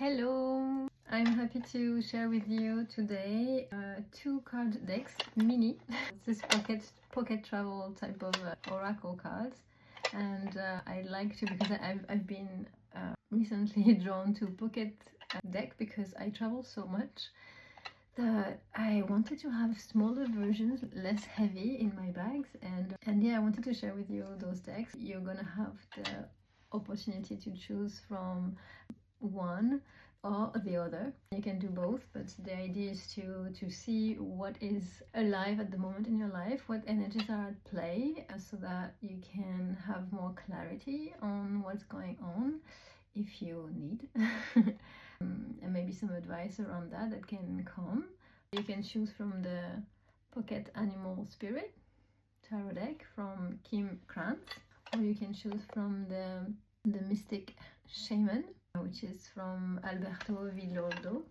Hello! I'm happy to share with you today two card decks, mini. This pocket travel type of oracle cards, and I like to, because I've been recently drawn to pocket deck because I travel so much that I wanted to have smaller versions, less heavy in my bags, and yeah, I wanted to share with you those decks. You're gonna have the opportunity to choose from one or the other. You can do both, but the idea is to see what is alive at the moment in your life, what energies are at play, so that you can have more clarity on what's going on if you need. And maybe some advice around that can come. You can choose from the Pocket Animal Spirit tarot deck from Kim Krantz, or you can choose from the Mystic Shaman, which is from Alberto Villoldo,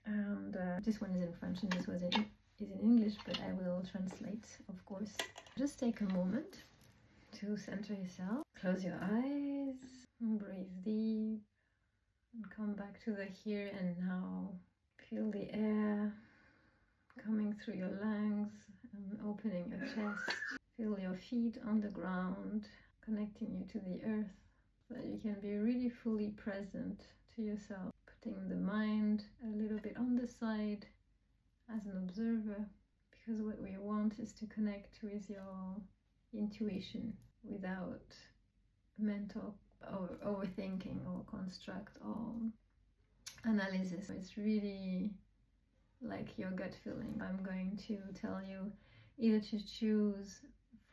and this one is in French and this was is in English, but I will translate, of course. Just take a moment to center yourself, close your eyes, breathe deep, and come back to the here and now. Feel the air coming through your lungs and opening your chest. Feel your feet on the ground, connecting you to the earth, so that you can be really fully present to yourself, putting the mind a little bit on the side as an observer, because what we want is to connect with your intuition without mental or overthinking or construct or analysis. It's really like your gut feeling. I'm going to tell you either to choose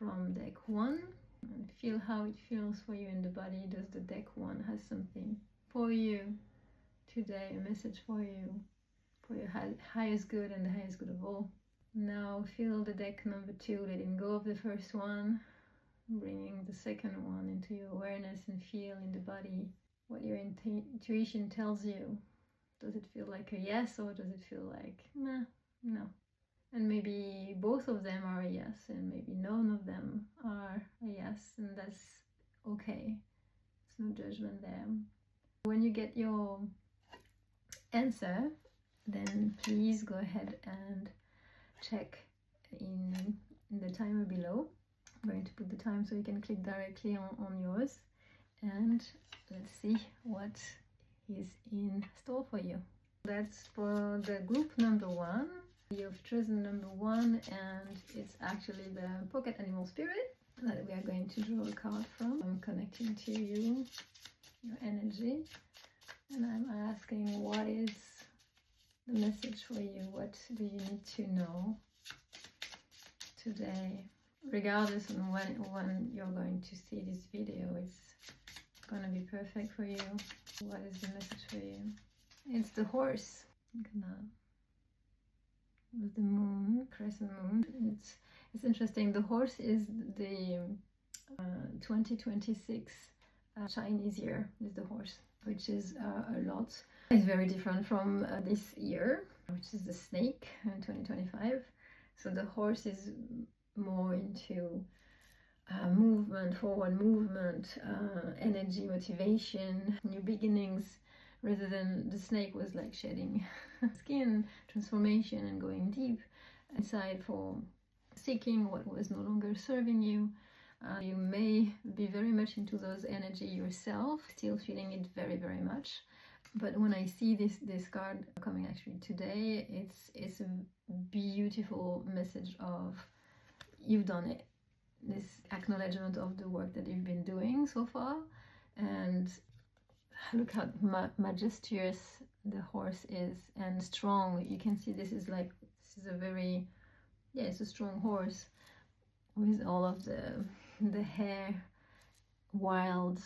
from deck 1 and feel how it feels for you in the body. Does the deck 1 has something for you today, a message for you, for your highest good and the highest good of all? Now feel the deck number 2, letting go of the first one, bringing the second one into your awareness and feel in the body what your intuition tells you. Does it feel like a yes, or does it feel like nah, no? And maybe both of them are a yes, and maybe none of them are a yes, and that's okay. There's no judgment there. When you get your answer, then please go ahead and check in the timer below. I'm going to put the time so you can click directly on yours, and let's see what is in store for you. That's for the group number 1. You've chosen number 1, and it's actually the Pocket Animal Spirit that we are going to draw a card from. I'm connecting to you, your energy, and I'm asking, what is the message for you? What do you need to know today? Regardless of when you're going to see this video, it's going to be perfect for you. What is the message for you? It's the horse. With the moon, crescent moon. It's interesting. The horse is the 2026 Chinese year is the horse, which is a lot. It's very different from this year, which is the snake in 2025. So the horse is more into movement, forward movement, energy, motivation, new beginnings, rather than the snake was like shedding skin, transformation, and going deep inside for seeking what was no longer serving you. You may be very much into those energy yourself, still feeling it very, very much. But when I see this card coming actually today, it's a beautiful message of you've done it. This acknowledgement of the work that you've been doing so far, and look how majestuous the horse is and strong. You can see this is a very, yeah, it's a strong horse with all of the hair, wild,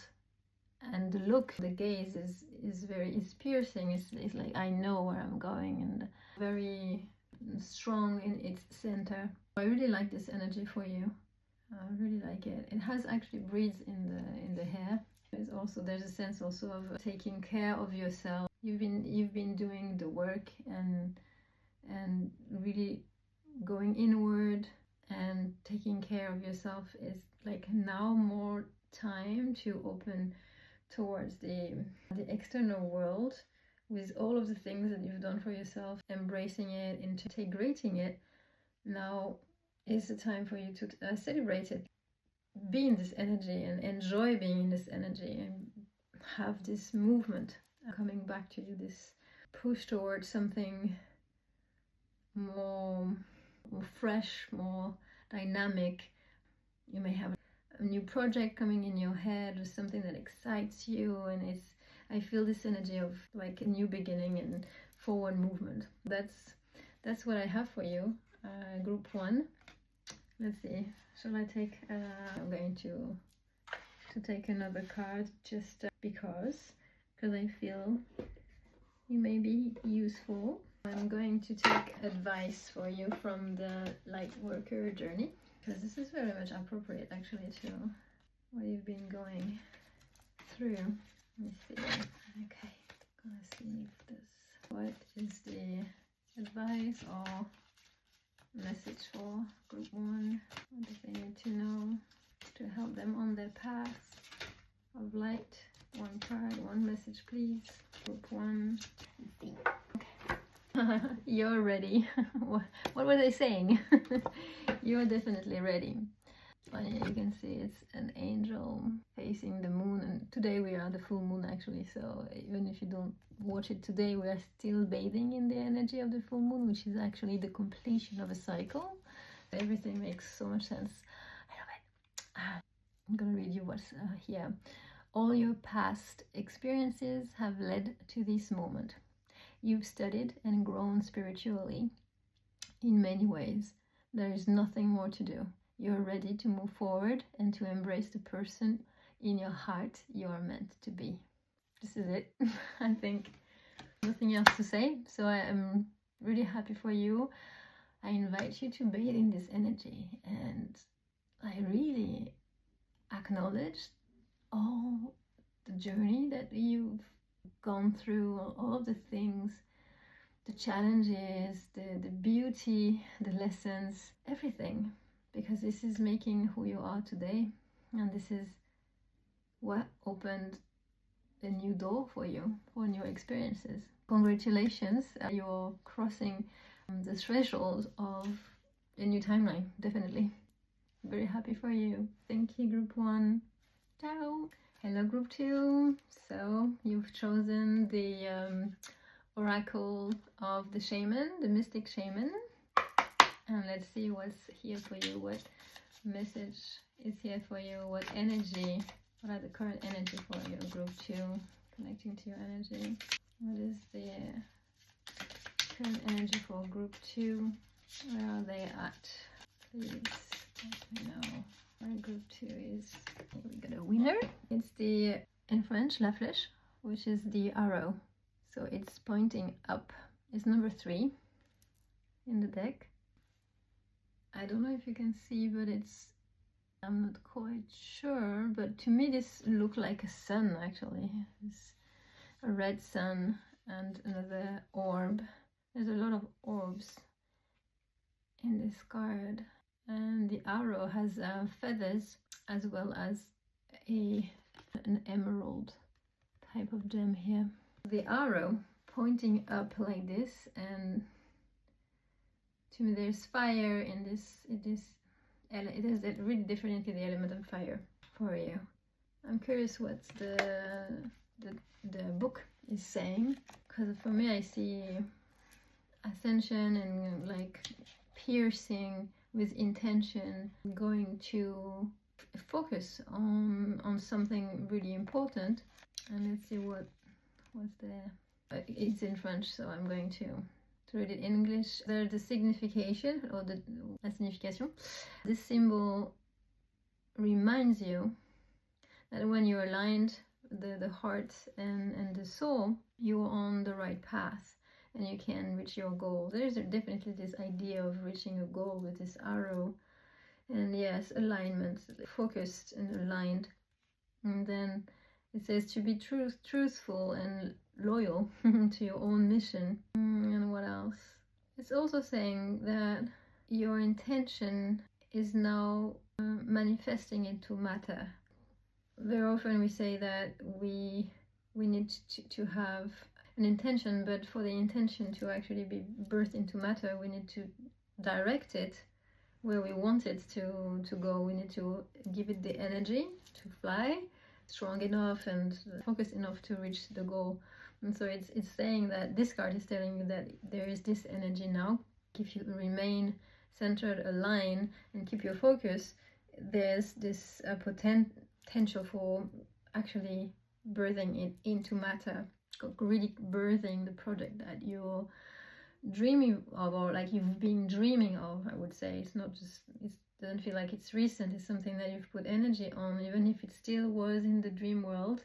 and the look, the gaze is piercing. It's like, I know where I'm going, and very strong in its center. I really like this energy for you. I really like it. It has actually breeds in the hair. There's a sense also of taking care of yourself. You've been doing the work and really going inward and taking care of yourself. Is like now more time to open towards the external world with all of the things that you've done for yourself, embracing it, integrating it, now is the time for you to celebrate it. Be in this energy and enjoy being in this energy and have this movement coming back to you, this push towards something more fresh, more dynamic. You may have a new project coming in your head or something that excites you, and I feel this energy of like a new beginning and forward movement. That's what I have for you, group 1. Let's see, shall I take I'm going to take another card just because I feel you may be useful. I'm going to take advice for you from the light worker journey, because this is very much appropriate actually to what you've been going through. Let me see. Okay, gonna see if this, what is the advice or message for group 1? What do they need to know to help them on their path of light? One card, one message please. Group 1. Okay. You're ready. What were they saying? You're definitely ready. You can see it's an angel facing the moon, and today we are the full moon actually, so even if you don't watch it today, we are still bathing in the energy of the full moon, which is actually the completion of a cycle. Everything makes so much sense. I love it. I'm gonna read you what's here. All your past experiences have led to this moment. You've studied and grown spiritually in many ways. There is nothing more to do. You're ready to move forward and to embrace the person in your heart you are meant to be. This is it. I think nothing else to say. So I am really happy for you. I invite you to bathe in this energy, and I really acknowledge all the journey that you've gone through, all of the things, the challenges, the beauty, the lessons, everything, because this is making who you are today, and this is what opened a new door for you, for new experiences. Congratulations, you're crossing the threshold of a new timeline, definitely. Very happy for you. Thank you, group 1. Ciao. Hello, group 2. So you've chosen the oracle of the shaman, the mystic shaman, and let's see what's here for you. What message is here for you? What energy? What are the current energy for your group 2? Connecting to your energy. What is the current energy for group 2? Where are they at? Please let me know where group 2 is. Here we got a winner. It's the, in French, la flèche, which is the arrow. So it's pointing up. It's number 3 in the deck. I don't know if you can see, but it's, I'm not quite sure, but to me this looked like a sun actually. It's a red sun and another orb. There's a lot of orbs in this card, and the arrow has feathers as well as an emerald type of gem here. The arrow pointing up like this, and to me there's fire in this. It is really definitely the element of fire for you. I'm curious what the book is saying, because for me I see ascension and like piercing with intention, going to focus on something really important. And let's see what's there. It's in French, so I'm going to read it in English. There's the signification, or la signification. This symbol reminds you that when you're aligned, the heart and the soul, you're on the right path and you can reach your goal. There's definitely this idea of reaching a goal with this arrow. And yes, alignment, focused and aligned. And then it says to be truthful and loyal to your own mission. And what else? It's also saying that your intention is now manifesting into matter. Very often we say that we need to have an intention, but for the intention to actually be birthed into matter, we need to direct it where we want it to go. We need to give it the energy to fly strong enough and focused enough to reach the goal. And so it's saying that this card is telling you that there is this energy now. If you remain centered, aligned, and keep your focus, there's this potential for actually birthing it into matter, really birthing the project that you're dreaming of, or like you've been dreaming of. I would say it's not just, it doesn't feel like it's recent, it's something that you've put energy on. Even if it still was in the dream world,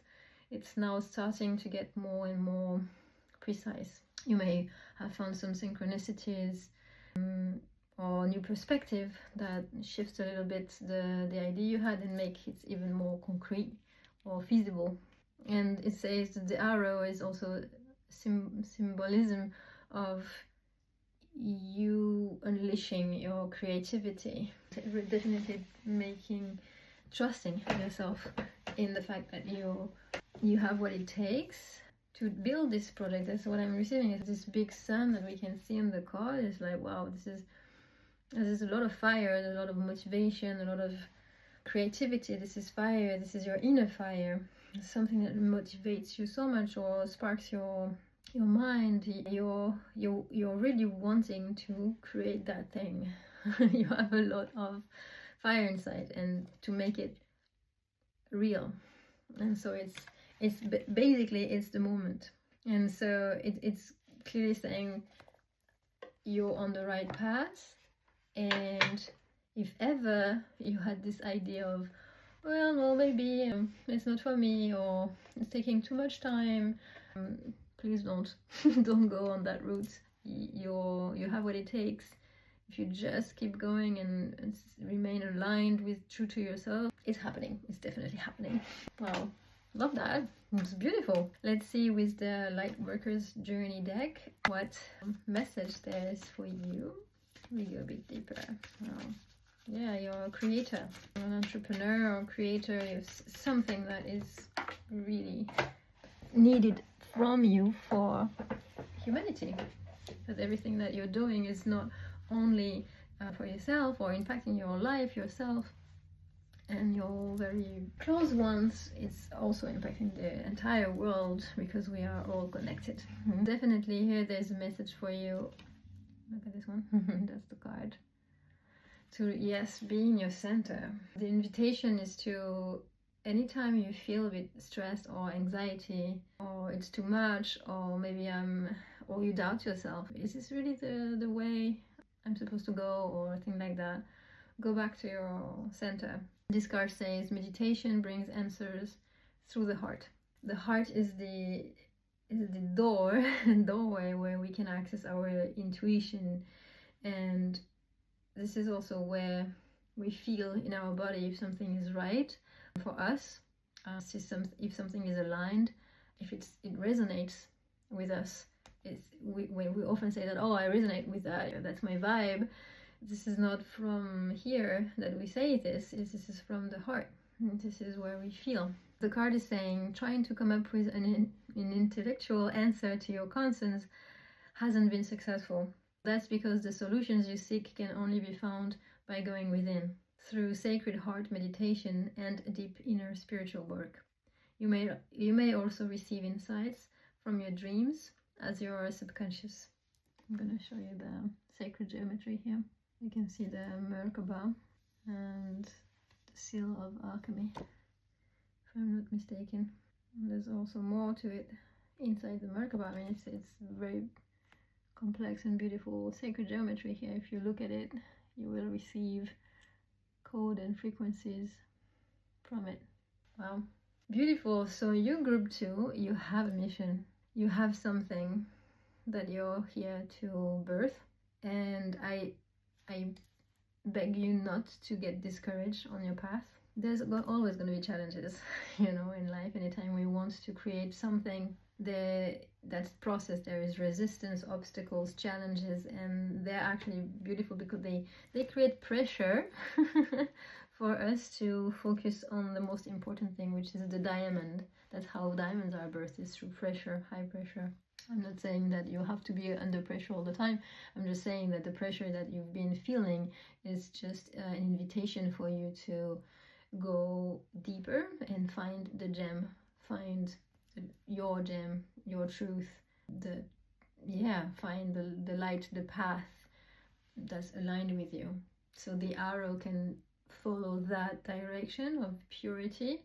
it's now starting to get more and more precise. You may have found some synchronicities or new perspective that shifts a little bit the idea you had and make it even more concrete or feasible. And it says that the arrow is also symbolism of you unleashing your creativity, definitely trusting yourself in the fact that you have what it takes to build this project. That's what I'm receiving, is this big sun that we can see in the card. It's like, wow, there's a lot of fire, a lot of motivation, a lot of creativity. This is fire, this is your inner fire, something that motivates you so much or sparks your mind. You're really wanting to create that thing. You have a lot of fire inside, and to make it real. And so it's basically it's the moment. And so it's clearly saying you're on the right path. And if ever you had this idea of, well, no, maybe it's not for me, or it's taking too much time, please don't go on that route. You have what it takes. If you just keep going and remain aligned with true to yourself, it's happening. It's definitely happening. Wow, love that. It's beautiful. Let's see with the Lightworker's Journey deck what message there is for you. We go a bit deeper. Wow. Yeah, you're a creator, you're an entrepreneur or creator. You're something that is really needed from you for humanity. That everything that you're doing is not only for yourself or impacting your life, yourself, and your very close ones. It's also impacting the entire world, because we are all connected. Definitely here there's a message for you. Look at this one. That's the card. To, yes, be in your center. The invitation is to, anytime you feel a bit stressed or anxiety, or it's too much, or maybe or you doubt yourself, is this really the way I'm supposed to go, or things like that, go back to your center. This card says meditation brings answers through the heart. The heart is the doorway where we can access our intuition, and this is also where we feel in our body if something is right for us, if something is aligned, if it resonates with us. We often say that, oh, I resonate with that, that's my vibe. This is not from here that we say this is from the heart. This is where we feel. The card is saying trying to come up with an intellectual answer to your concerns hasn't been successful. That's because the solutions you seek can only be found by going within, through sacred heart meditation and deep inner spiritual work. You may also receive insights from your dreams as your subconscious. I'm going to show you the sacred geometry here. You can see the Merkaba and the seal of alchemy, if I'm not mistaken. And there's also more to it inside the Merkaba. I mean, it's very complex and beautiful sacred geometry here. If you look at it, you will receive code and frequencies from it. Wow, beautiful. So you, group 2, you have a mission. You have something that you're here to birth, and I beg you not to get discouraged on your path. There's always going to be challenges, in life. Anytime we want to create something, that's process. There is resistance, obstacles, challenges, and they're actually beautiful because they create pressure for us to focus on the most important thing, which is the diamond. That's how diamonds are birthed, is through pressure, high pressure. I'm not saying that you have to be under pressure all the time. I'm just saying that the pressure that you've been feeling is just an invitation for you to go deeper and find the gem, find your gem, your truth, find the light, the path that's aligned with you. So the arrow can follow that direction of purity,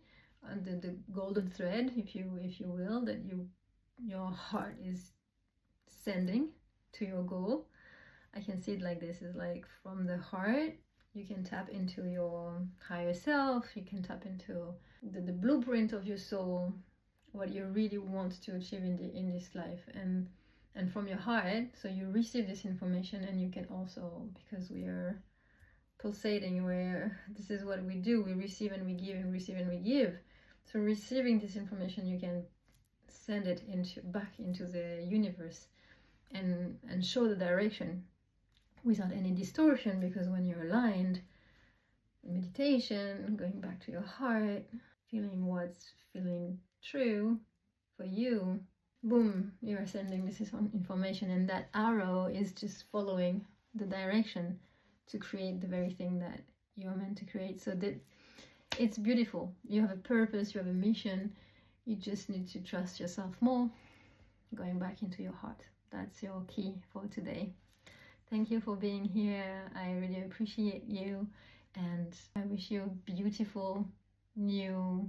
and the golden thread, if you will, that your heart is sending to your goal. I can see it like this, is like from the heart you can tap into your higher self, you can tap into the blueprint of your soul, what you really want to achieve in this life, and from your heart, so you receive this information. And you can also, because we are pulsating, where this is what we do, we receive and we give, and receive and we give. So receiving this information, you can send it back into the universe and show the direction without any distortion, because when you're aligned, meditation, going back to your heart, feeling what's feeling true for you, boom, you're sending this information, and that arrow is just following the direction to create the very thing that you're meant to create. So that it's beautiful. You have a purpose, you have a mission. You just need to trust yourself more, going back into your heart. That's your key for today. Thank you for being here. I really appreciate you, and I wish you a beautiful new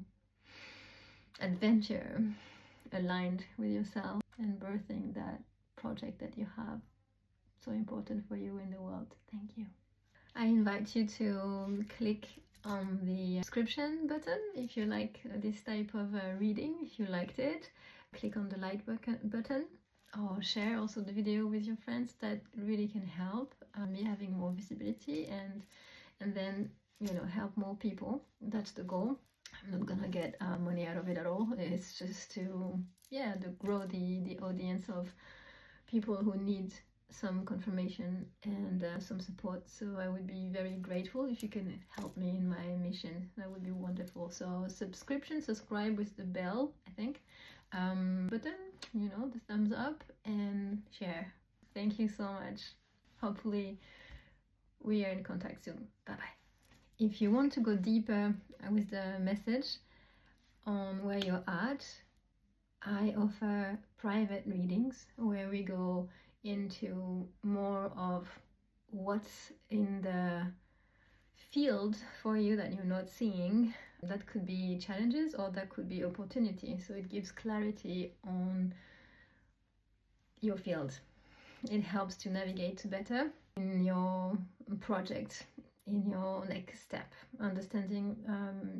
adventure aligned with yourself and birthing that project that you have, so important for you in the world. Thank you. I invite you to click on the description button if you like this type of reading. If you liked it, click on the like button, or share also the video with your friends. That really can help me having more visibility, and then, you know, help more people. That's the goal. I'm not gonna get money out of it at all. It's just to grow the audience of people who need some confirmation and some support. So I would be very grateful if you can help me in my mission. That would be wonderful. So subscribe with the bell, I think, button, you know, the thumbs up, and share. Thank you so much. Hopefully we are in contact soon. Bye bye. If you want to go deeper with the message on where you're at, I offer private readings where we go into more of what's in the field for you that you're not seeing. That could be challenges, or that could be opportunity. So it gives clarity on your field. It helps to navigate better in your project, in your next step, understanding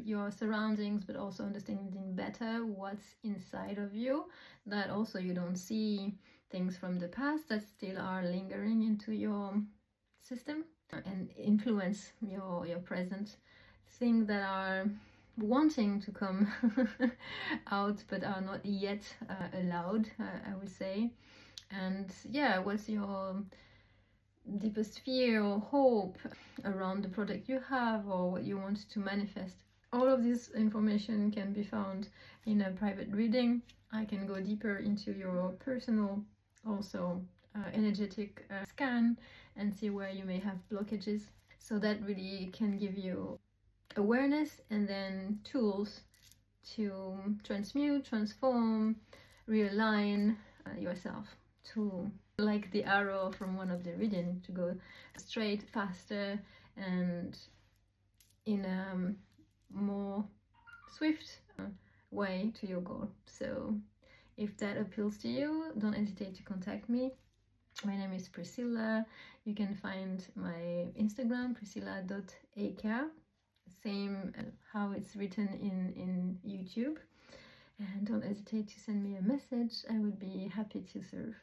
your surroundings, but also understanding better what's inside of you, that also you don't see things from the past that still are lingering into your system and influence your present, things that are wanting to come out but are not yet allowed, I would say. And what's your deepest fear or hope around the project you have, or what you want to manifest. All of this information can be found in a private reading. I can go deeper into your personal, also energetic scan, and see where you may have blockages. So that really can give you awareness and then tools to transmute, transform, realign yourself, to, like the arrow from one of the reading, to go straight, faster, and in a more swift way to your goal. So if that appeals to you, don't hesitate to contact me. My name is Priscilla. You can find my Instagram, priscilla.aka, same how it's written in YouTube. And don't hesitate to send me a message. I would be happy to serve.